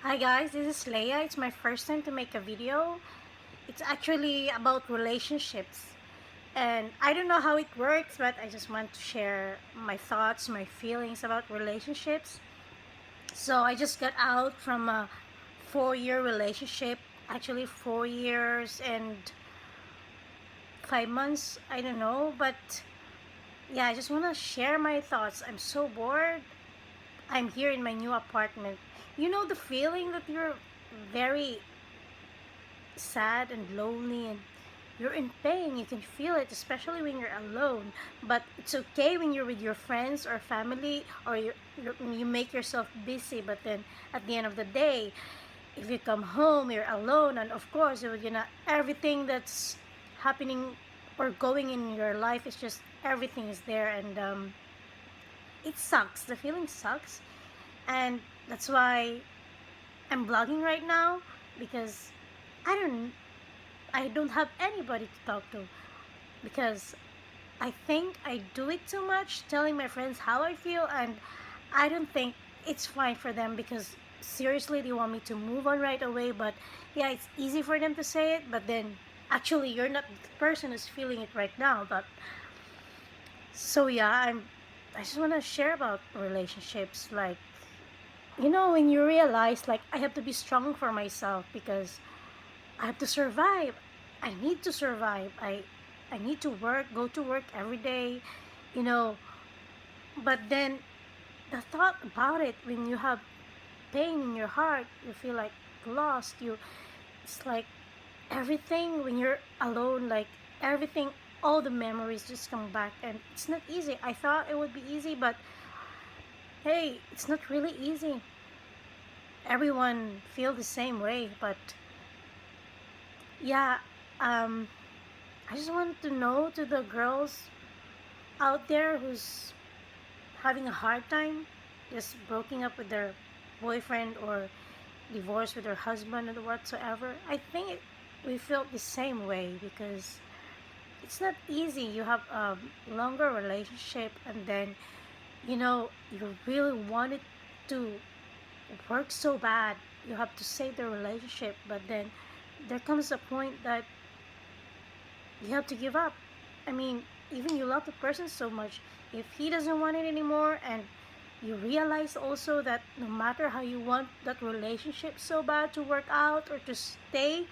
Hi guys, this is Leia. It's my first time to make a video. It's actually about relationships. And I don't know how it works, but I just want to share my thoughts, my feelings about relationships. So I just got out from a 4-year relationship, actually 4 years and 5 months, I don't know. But yeah, I just want to share my thoughts. I'm so bored. I'm here in my new apartment. You know the feeling that you're very sad and lonely and you're in pain. You can feel it, especially when you're alone. But it's okay when you're with your friends or family, or you make yourself busy. But then at the end of the day, if you come home, you're alone, and of course, everything that's happening or going in your life is just everything is there, and it sucks. The feeling sucks, and that's why I'm vlogging right now because I don't I don't have anybody to talk to because I think I do it too much, telling my friends how I feel, and I don't think it's fine for them because seriously, they want me to move on right away. But yeah, it's easy for them to say it, but then actually, you're not the person who's feeling it right now. But so yeah, I just want to share about relationships. Like, when you realize, like, I have to be strong for myself because I have to survive. I need to survive. I need to work, go to work every day, you know. But then the thought about it, when you have pain in your heart, you feel like lost. It's like everything when you're alone, like everything, all the memories just come back, and it's not easy. I thought it would be easy, but hey, it's not really easy. Everyone feel the same way, but yeah, um, I just want to know to the girls out there who's having a hard time just breaking up with their boyfriend or divorced with their husband or whatsoever. I think we felt the same way because it's not easy. You have a longer relationship, and then you really want it to work so bad. You have to save the relationship, but then there comes a point that you have to give up. I mean, even you love the person so much, if he doesn't want it anymore, and you realize also that no matter how you want that relationship so bad to work out or to stay,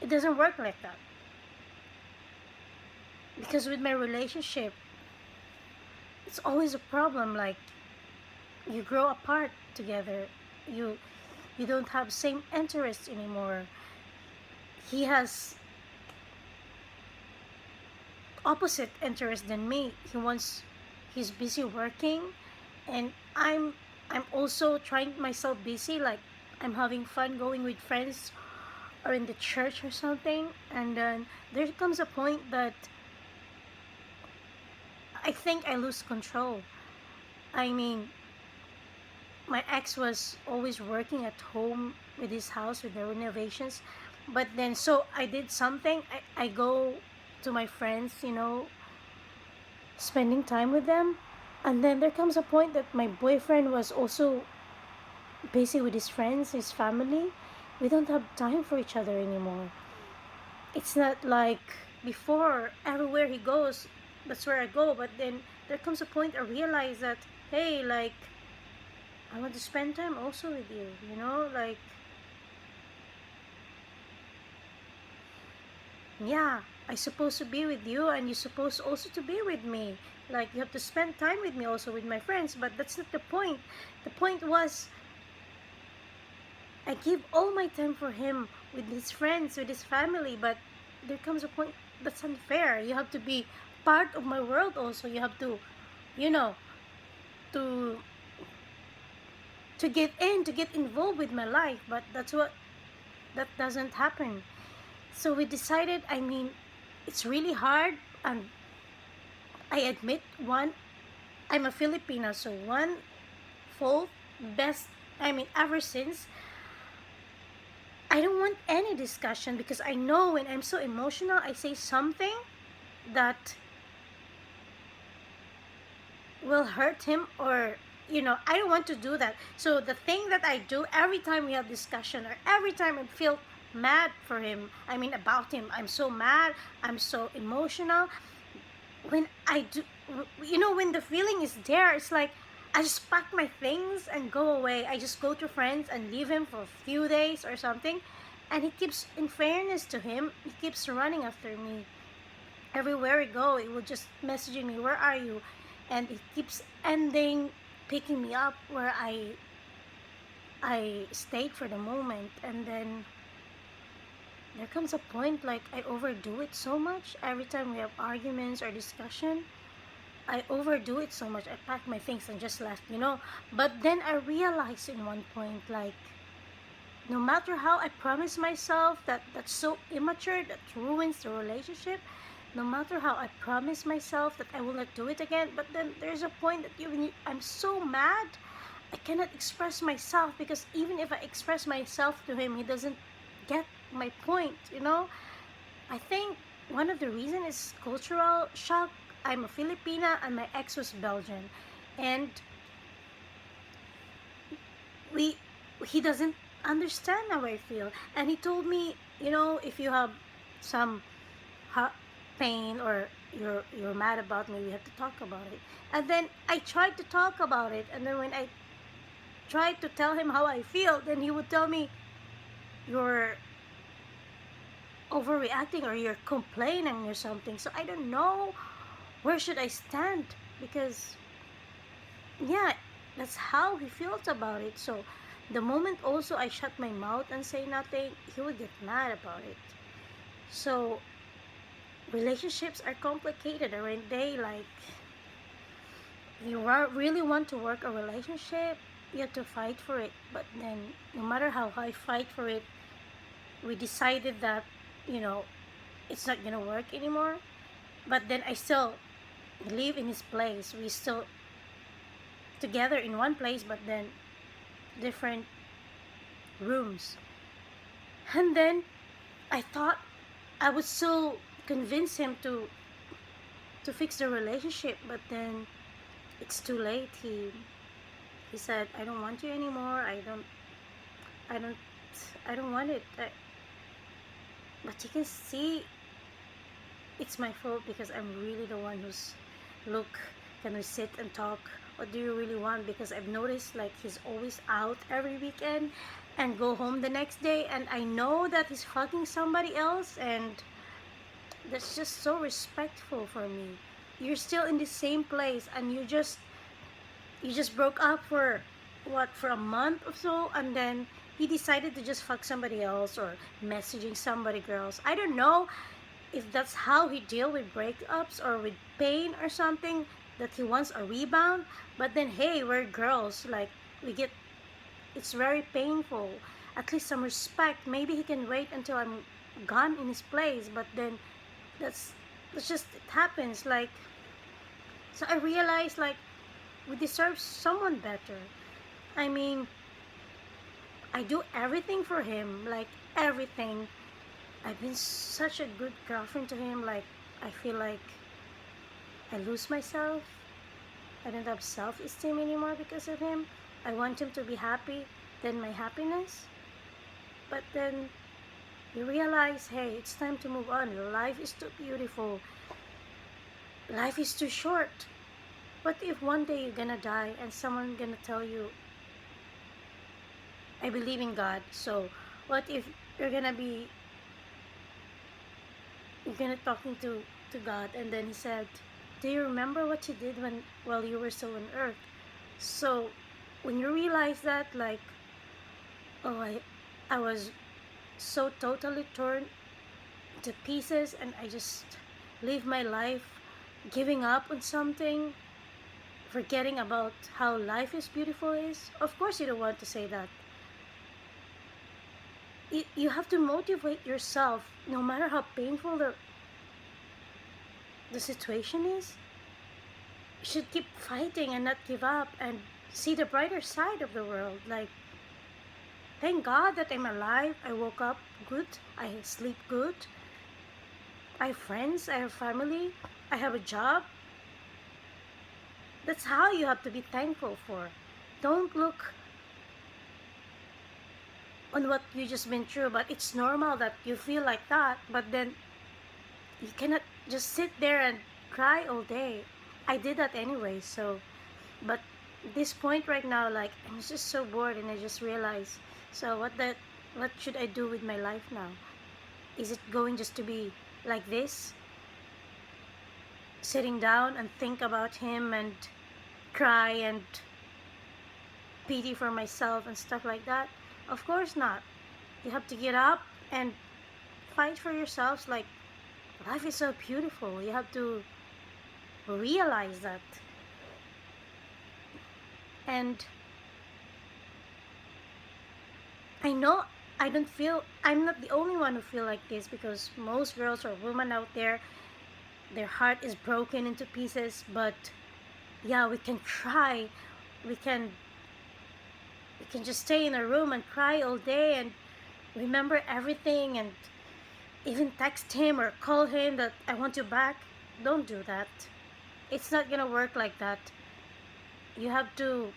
it doesn't work like that. Because with my relationship, it's always a problem. Like, you grow apart together. You you don't have same interests anymore. He has opposite interest than me. He's busy working, and I'm also trying myself busy. Like, I'm having fun going with friends or in the church or something, and then there comes a point that I think I lose control. I mean, my ex was always working at home with his house with the renovations, but then so I did something. I go to my friends, spending time with them. And then there comes a point that my boyfriend was also busy with his friends, his family. We don't have time for each other anymore. It's not like before, everywhere he goes, that's where I go. But then there comes a point I realize that, hey, like, I want to spend time also with you, Like, yeah, I supposed to be with you, and you're supposed also to be with me. Like, you have to spend time with me also with my friends, but that's not the point. The point was I give all my time for him with his friends, with his family, but there comes a point that's unfair. You have to be part of my world also. You have to, you know, to to get involved with my life, but that doesn't happen. So we decided, I mean, it's really hard, and I admit one, I'm a Filipino, so one fault best, I mean, ever since, I don't want any discussion because I know when I'm so emotional, I say something that will hurt him or I don't want to do that. So the thing that I do every time we have discussion, or every time I feel mad for him, I mean about him, I'm so mad, I'm so emotional. When I do, when the feeling is there, it's like I just pack my things and go away. I just go to friends and leave him for a few days or something. And he keeps, in fairness to him, he keeps running after me. Everywhere we go, he would just messaging me, "Where are you?" And it keeps ending picking me up where I stayed for the moment. And then there comes a point like I overdo it so much. Every time we have arguments or discussion, I overdo it so much. I pack my things and just left. But then I realized in one point, like, no matter how I promise myself that that's so immature, that ruins the relationship. No matter how I promise myself that I will not do it again, but then there's a point that I'm so mad, I cannot express myself, because even if I express myself to him, he doesn't get my point. I think one of the reasons is cultural shock. I'm a Filipina and my ex was Belgian, and we he doesn't understand how I feel. And he told me, if you have some ha- pain, or you're mad about me, we have to talk about it. And then I tried to talk about it, and then when I tried to tell him how I feel, then he would tell me, "You're overreacting, or you're complaining or something." So I don't know where should I stand, because yeah, that's how he feels about it. So the moment also I shut my mouth and say nothing, he would get mad about it. So relationships are complicated, aren't they? Like, if you really want to work a relationship, you have to fight for it. But then, no matter how I fight for it, we decided that, you know, it's not gonna work anymore. But then I still live in his place. We still together in one place, but then different rooms. And then I thought I would still convince him to fix the relationship, but then it's too late. He said, "I don't want you anymore. I don't I don't want it." But you can see it's my fault, because I'm really the one who's, "Look, can we sit and talk? What do you really want?" Because I've noticed, like, he's always out every weekend and go home the next day, and I know that he's fucking somebody else, and that's just so respectful for me. You're still in the same place, and you just broke up for what, for a month or so, and then he decided to just fuck somebody else, or messaging somebody girls. I don't know if that's how he deal with breakups or with pain or something, that he wants a rebound. But then, hey, we're girls, like, we get, it's very painful. At least some respect. Maybe he can wait until I'm gone in his place. But then that's that's just, it happens. Like, so I realized, like, we deserve someone better. I mean, I do everything for him, like, everything. I've been such a good girlfriend to him. Like, I feel like I lose myself. I don't have self-esteem anymore because of him. I want him to be happy, then my happiness. But then you realize, hey, it's time to move on. Life is too beautiful. Life is too short. What if one day you're gonna die and someone gonna tell you, "I believe in God"? So what if you're gonna be you're gonna talking to God, and then he said, "Do you remember what you did when while you were still on earth?" So when you realize that, like, oh, I was so totally torn to pieces, and I just live my life giving up on something, forgetting about how life is beautiful is. Of course you don't want to say that. You have to motivate yourself, no matter how painful the situation is. You should keep fighting and not give up, and see the brighter side of the world. Like, thank God that I'm alive. I woke up good. I sleep good. I have friends. I have family. I have a job. That's how you have to be thankful for. Don't look on what you just been through, but it's normal that you feel like that, but then you cannot just sit there and cry all day. I did that anyway, so but this point right now, like, I'm just so bored and I just realized, so what should I do with my life now? Is it going just to be like this, sitting down and think about him and cry and pity for myself and stuff like that? Of course not. You have to get up and fight for yourselves. Like, life is so beautiful. You have to realize that. And I know I don't feel I'm not the only one who feel like this, because most girls or women out there, their heart is broken into pieces. But yeah, we can cry. We can we can just stay in a room and cry all day and remember everything, and even text him or call him that I want you back. Don't do that. It's not gonna work like that. You have to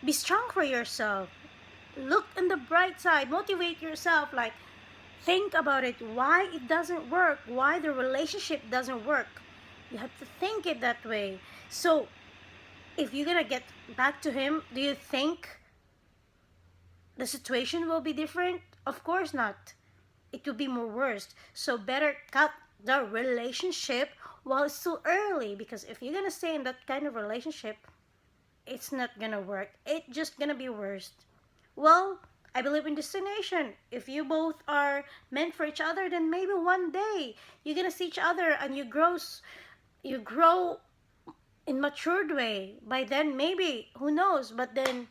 be strong for yourself. Look on the bright side. Motivate yourself. Like, think about it. Why it doesn't work? Why the relationship doesn't work? You have to think it that way. So, if you're gonna get back to him, do you think the situation will be different? Of course not. It will be more worse. So better cut the relationship while it's still early, because if you're gonna stay in that kind of relationship, it's not gonna work. It's just gonna be worse. Well, I believe in destination. If you both are meant for each other, then maybe one day you're gonna see each other and you grow in matured way. By then, maybe, who knows? But then,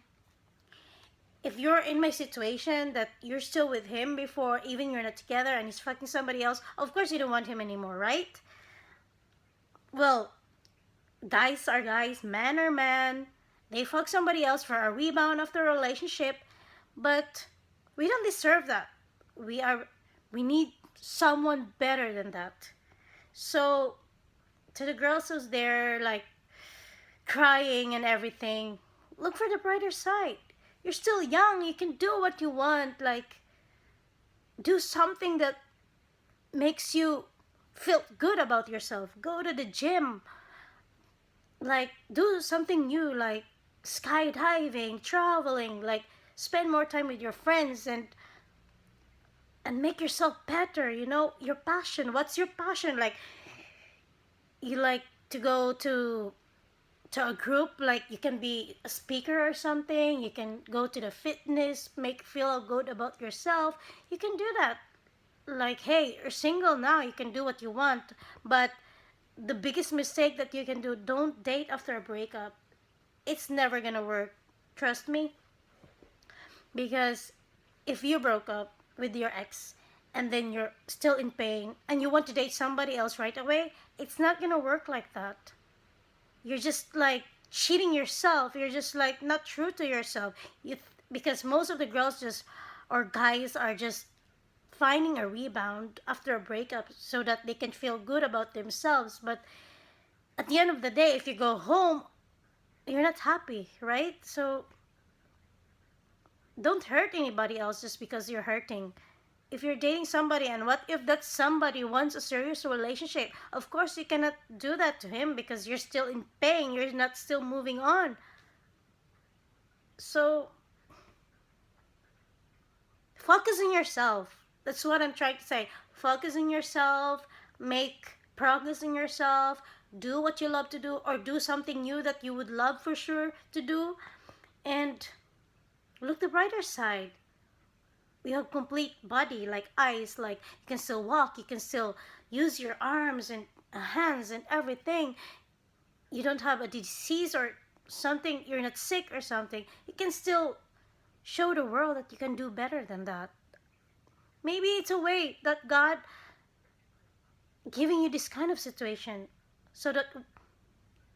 if you're in my situation that you're still with him before even you're not together and he's fucking somebody else, of course you don't want him anymore, right? Well, guys are guys, man are man. They fuck somebody else for a rebound of the relationship, but we don't deserve that. We are we need someone better than that. So to the girls who's there like crying and everything, look for the brighter side. You're still young, you can do what you want, like do something that makes you feel good about yourself. Go to the gym, like do something new, like skydiving, traveling, like spend more time with your friends and make yourself better. You know, your passion. What's your passion? Like, you like to go to a group, like you can be a speaker or something. You can go to the fitness, make feel good about yourself. You can do that. Like, hey, you're single now, you can do what you want. But the biggest mistake that you can do, don't date after a breakup. It's never gonna work. Trust me. Because if you broke up with your ex and then you're still in pain and you want to date somebody else right away, it's not gonna work like that. You're just like cheating yourself. You're just like not true to yourself. Because most of the girls just or guys are just finding a rebound after a breakup so that they can feel good about themselves. But at the end of the day, if you go home, you're not happy, right? So don't hurt anybody else just because you're hurting. If you're dating somebody and what if that somebody wants a serious relationship, of course you cannot do that to him because you're still in pain, you're not still moving on. So focus on yourself. That's what I'm trying to say. Focus on yourself, make progress in yourself, do what you love to do, or do something new that you would love for sure to do, and look the brighter side. We have complete body, like eyes, like you can still walk, you can still use your arms and hands and everything. You don't have a disease or something, you're not sick or something. You can still show the world that you can do better than that. Maybe it's a way that God giving you this kind of situation so that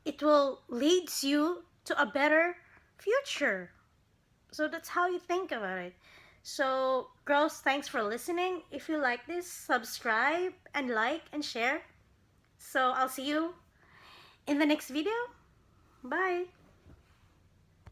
it will leads you to a better future. So that's how you think about it. So, girls, thanks for listening. If you like this, subscribe and like and share. So, I'll see you in the next video. Bye.